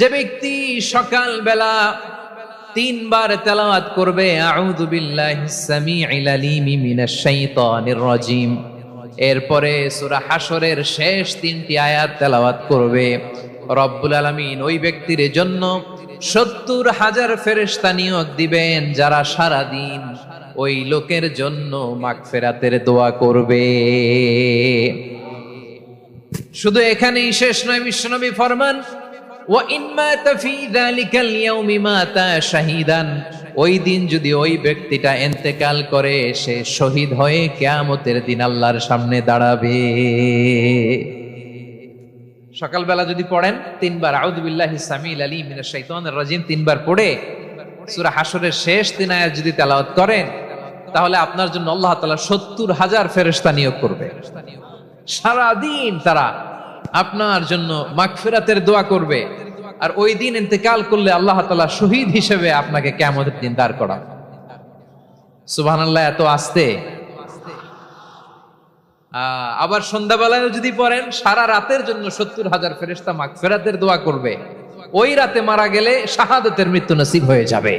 যে ব্যক্তি সকাল বেলা তিনবার তেলাওয়াত করবে আউযু বিল্লাহিস সামিউল আলিম মিনাশ শাইতানির রাজিম, এরপরে সূরা হাশরের শেষ তিনটি আয়াত তেলাওয়াত করবে, রব্বুল আলামিন ওই ব্যক্তির জন্য ৭০,০০০ ফেরেশতা নিয়োগ দিবেন যারা সারা দিন ওই লোকের জন্য মাগফিরাতের দোয়া করবে। শুধু এখানেই শেষ নয়, বিশ্বনবী ফরমান ওয়া ইন মাতা ফি যালিকাল ইয়াউমি মাতা শাহীদান, ওই দিন যদি ওই ব্যক্তিটা ইন্তেকাল করে সে শহীদ হয়ে কিয়ামতের দিন আল্লাহর সামনে দাঁড়াবে। সকালবেলা যদি পড়েন তিনবার আউযু বিল্লাহিস সামিউল আলিম মিনাশ শাইতানির রাজিম তিনবার পড়ে সূরা হাশরের শেষ তিন আয়াত যদি তেলাওয়াত করেন, তাহলে আপনার জন্য আল্লাহ তাআলা ৭০,০০০ ফেরেশতা নিয়োগ করবে। সারা দিন তারা আপনার জন্য মাগফিরাতের দোয়া করবে, আর ওই দিন ইন্তেকাল করলে আল্লাহ তাআলা শহীদ হিসেবে আপনাকে কিয়ামতের দিন দাঁড় করাবে। সুবহানাল্লাহ, এত আস্তে। আবার সন্ধ্যাবেলায় যদি পড়েন সারা রাতের জন্য ৭০,০০০ ফেরেশতা মাগফিরাতের দোয়া করবে। ওই রাতে মারা গেলে শাহাদাতের মৃত্যু নসিব হয়ে যাবে।